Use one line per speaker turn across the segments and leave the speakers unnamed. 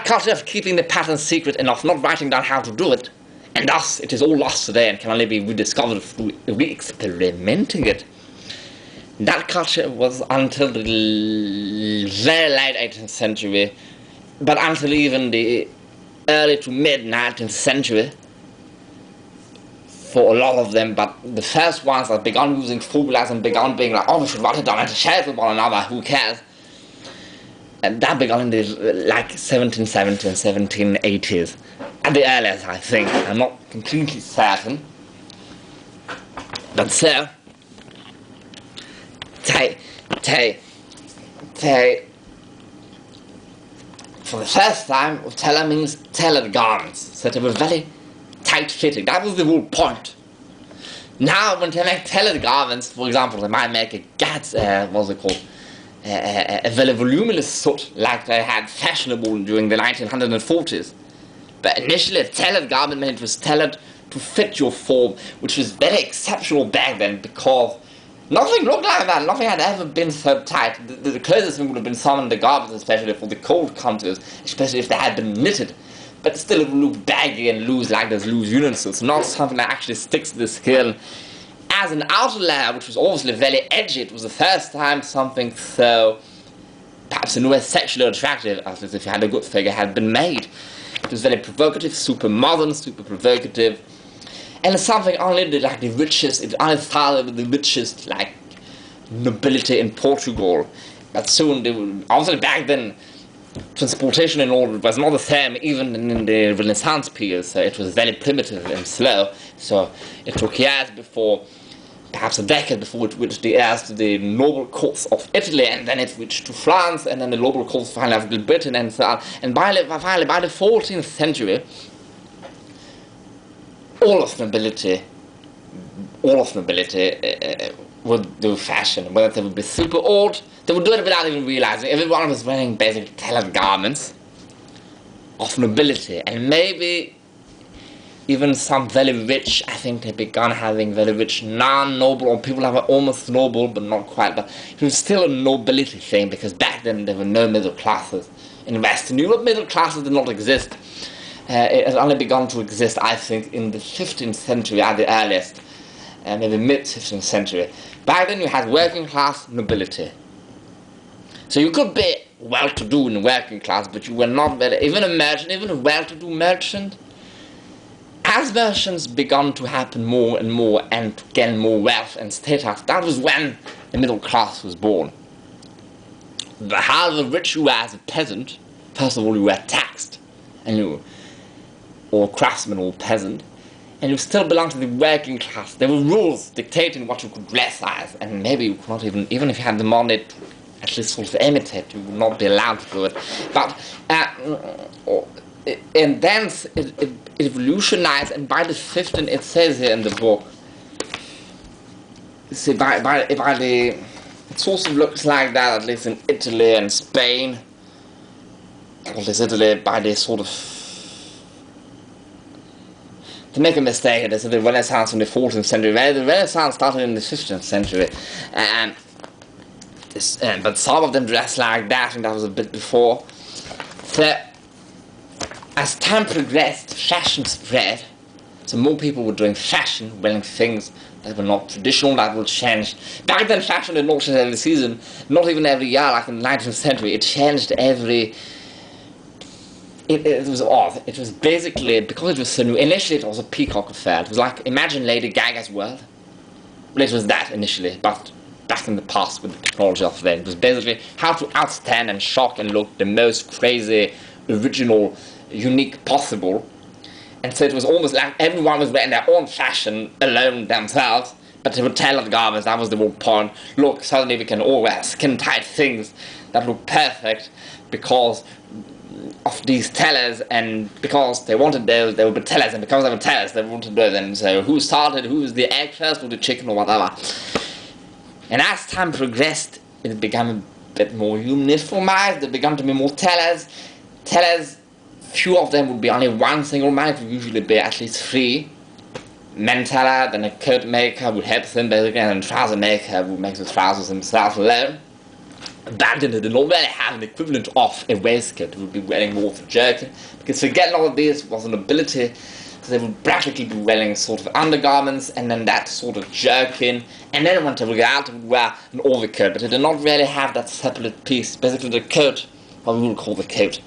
That culture of keeping the pattern secret and of not writing down how to do it, and thus it is all lost today and can only be rediscovered through re-experimenting it. That culture was until the very late 18th century, but until even the early to mid 19th century, for a lot of them, but the first ones that began using formulas and began being like, oh, we should write it down and share it with one another, who cares? And that began in the 1770s and 1780s. At the earliest, I think. I'm not completely certain. But so, for the first time, tailor means tailored garments. So they were very tight-fitting. That was the whole point. Now, when they make tailored garments, for example, they might make a very voluminous suit like they had fashionable during the 1940s. But initially, a tailored garment meant it was tailored to fit your form, which was very exceptional back then because nothing looked like that. Nothing had ever been so tight. The closest thing would have been some undergarments, especially for the cold countries, especially if they had been knitted. But still, it would look baggy and loose like those loose union suits, not something that actually sticks to the skin. As an outer layer, which was obviously very edgy, it was the first time something so, perhaps in a way, sexually attractive, at least if you had a good figure, had been made. It was very provocative, super modern, super provocative, and it's something only the richest, it only started with the richest, nobility in Portugal. But soon, obviously back then, transportation and all was not the same even in the Renaissance period, so it was very primitive and slow. So it took years before, perhaps a decade before it reached the heirs to the noble courts of Italy, and then it reached to France, and then the noble courts finally of Great Britain, and so on. And finally, by the 14th century, all of nobility would do fashion. Whether they would be super old, they would do it without even realizing. Everyone was wearing basically tailored garments of nobility, and maybe even some very rich, I think they began having very rich non-noble, or people that were almost noble but not quite, but it was still a nobility thing because back then there were no middle classes. In Western Europe, middle classes did not exist. It has only begun to exist, I think, in the 15th century at the earliest, maybe mid-15th century. Back then you had working class nobility. So you could be well-to-do in the working class, but you were not very, even a merchant, even a well-to-do merchant. As merchants began to happen more and more and to gain more wealth and status, that was when the middle class was born. The however rich you were as a peasant, first of all you were taxed, or craftsman or peasant, and you still belong to the working class. There were rules dictating what you could dress as, and maybe you could not even if you had the money to at least sort of imitate, you would not be allowed to do it. But and then it evolutionized, and by the 15th, it says here in the book, see, it sort of looks like that, at least in Italy and Spain, at least Italy, by the sort of, to make a mistake, they said the Renaissance in the 14th century, the Renaissance started in the 15th century, but some of them dressed like that, and that was a bit before. So, as time progressed, fashion spread, so more people were doing fashion, wearing things that were not traditional, that would change. Back then, fashion did not change every season, not even every year, like in the 19th century. It changed every... It was odd. It was basically, because it was so new, initially it was a peacock affair. It was like, imagine Lady Gaga's world. Well, it was that initially, but back in the past with the technology of then. It was basically how to outstand and shock and look the most crazy, original, unique possible. And so it was almost like everyone was wearing their own fashion alone themselves, but they were tailored garments. That was the whole point. Look, suddenly we can all wear skin-tight things that look perfect because of these tailors, and because they wanted those, they would be tailors, and because they were tailors, they wanted those. And so who started, who was the egg first, or the chicken, or whatever. And as time progressed, it became a bit more uniformized. There began to be more tailors. Few of them would be only one single man. It would usually be at least three. Men tailor, then a coat maker would help them basically, and a trouser maker would make the trousers himself alone. back then they did not really have an equivalent of a waistcoat. They would be wearing more of a jerkin, because forget all of this was an ability, so they would practically be wearing sort of undergarments and then that sort of jerkin, and then when they would go out they would wear an overcoat, but they did not really have that separate piece. Basically the coat, what we would call the coat,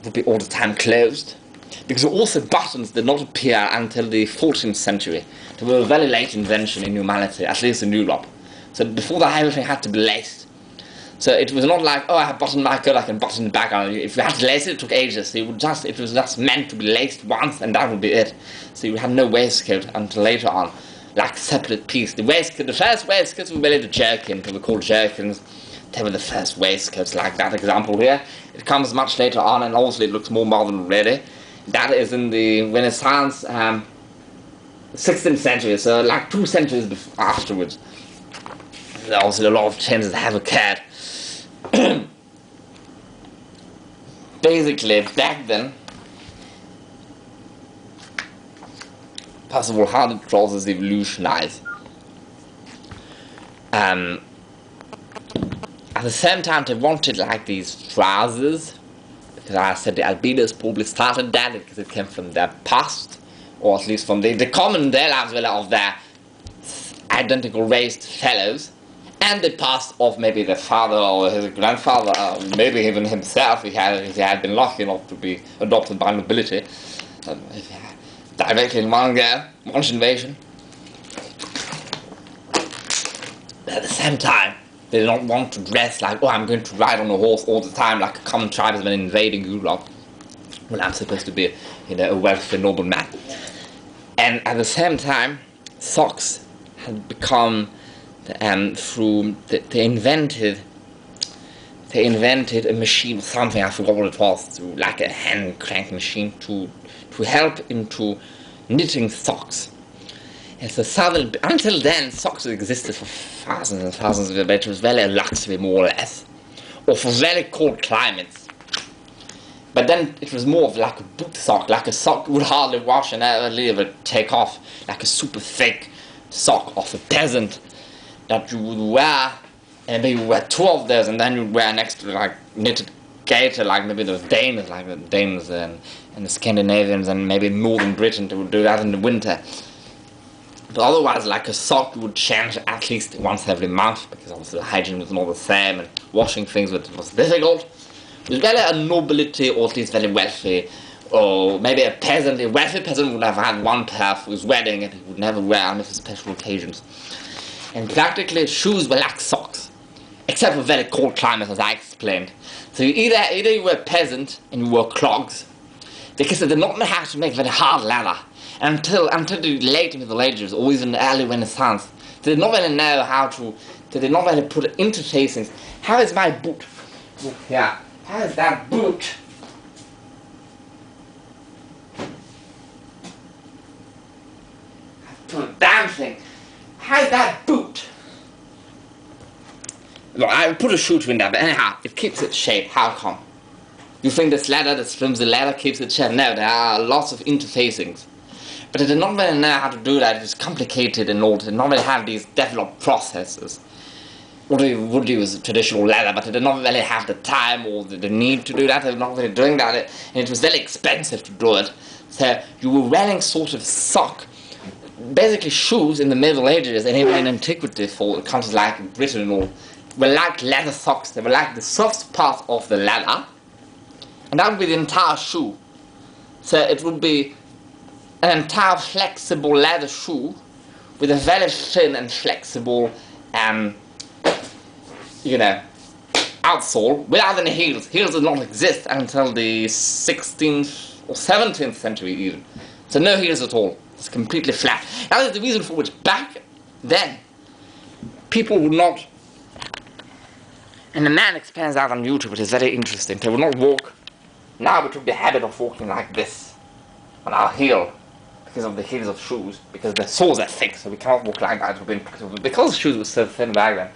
would be all the time closed, because also buttons did not appear until the 14th century. They were a very late invention in humanity, at least in Europe. So before that everything had to be laced. So it was not like, oh, I have buttoned my coat, I can button the back on. If you had to lace it, it took ages. So it was just meant to be laced once, and that would be it. So you had no waistcoat until later on, like separate piece. The first waistcoats were really the jerkin, they were called jerkins. They were the first waistcoats, like that example here. It comes much later on, and obviously it looks more modern already. That is in the Renaissance, 16th century, so like 2 centuries afterwards. There are also a lot of changes that have occurred. Basically, back then, first of all, how did trousers evolutionize? At the same time, they wanted like these trousers, because I said the albinos probably started that because it came from their past, or at least from the common day lives of their identical race fellows. And the past of maybe their father or his grandfather, maybe even himself, if he had been lucky enough to be adopted by nobility, directly in one generation. But at the same time, they did not want to dress like, oh, I'm going to ride on a horse all the time like a common tribesman invading Europe. Well, I'm supposed to be, a wealthy nobleman. And at the same time, socks had become they invented a machine, something I forgot what it was, like a hand crank machine to help into knitting socks. And so until then, socks existed for thousands and thousands of years, but it was very a luxury, more or less, or for very cold climates. But then it was more of like a boot sock, like a sock you would hardly wash and ever take off, like a super thick sock of a peasant that you would wear, and maybe you wear 2 of those, and then you would wear next to like knitted gaiter, like maybe those Danes, like the Danes and the Scandinavians, and maybe northern Britain, they would do that in the winter. But otherwise, like a sock, you would change at least once every month, because obviously the hygiene was not the same, and washing things was difficult. It was really a nobility, or at least very wealthy, or maybe a wealthy peasant would have had one pair for his wedding, and he would never wear only for special occasions. And practically, shoes were like socks, except for very cold climates, as I explained. So either you were a peasant and you wore clogs, because they did not know how to make very hard leather. And until the late Middle Ages, or even the early Renaissance, they did not really know they did not really put interfacings. How is my boot? Look here. How is that boot? I put a damn thing. How is that boot? Well, I put a shoe in there, but anyhow, it keeps its shape. How come? You think this flimsy leather keeps its shape? No, there are lots of interfacings. But they did not really know how to do that. It's complicated in order to not really have these developed processes. What they would use traditional leather, but they did not really have the time or the need to do that. They were not really doing that, and it was very expensive to do it. So you were wearing sort of sock, basically shoes in the Middle Ages and even in antiquity for countries like Britain and all, were like leather socks. They were like the soft part of the leather, and that would be the entire shoe. So it would be an entire flexible leather shoe with a very thin and flexible outsole without any heels. Heels did not exist until the 16th or 17th century even. So no heels at all. It's completely flat. That is the reason for which back then people would not, and the man explains that on YouTube, which is very interesting. They would not walk. Now we took the habit of walking like this on our heel because of the heels of shoes, because the soles are thick, so we cannot walk like that. Because the shoes were so thin back then.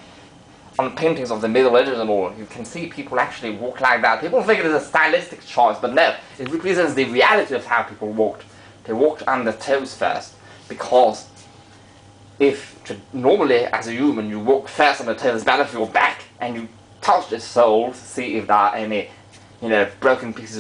On paintings of the Middle Ages and all, you can see people actually walk like that. People think it is a stylistic choice, but no, it represents the reality of how people walked. They walked on their toes first, because if normally as a human you walk first on the toes, it's better for your back, and you touch the soles, see if there are any, broken pieces of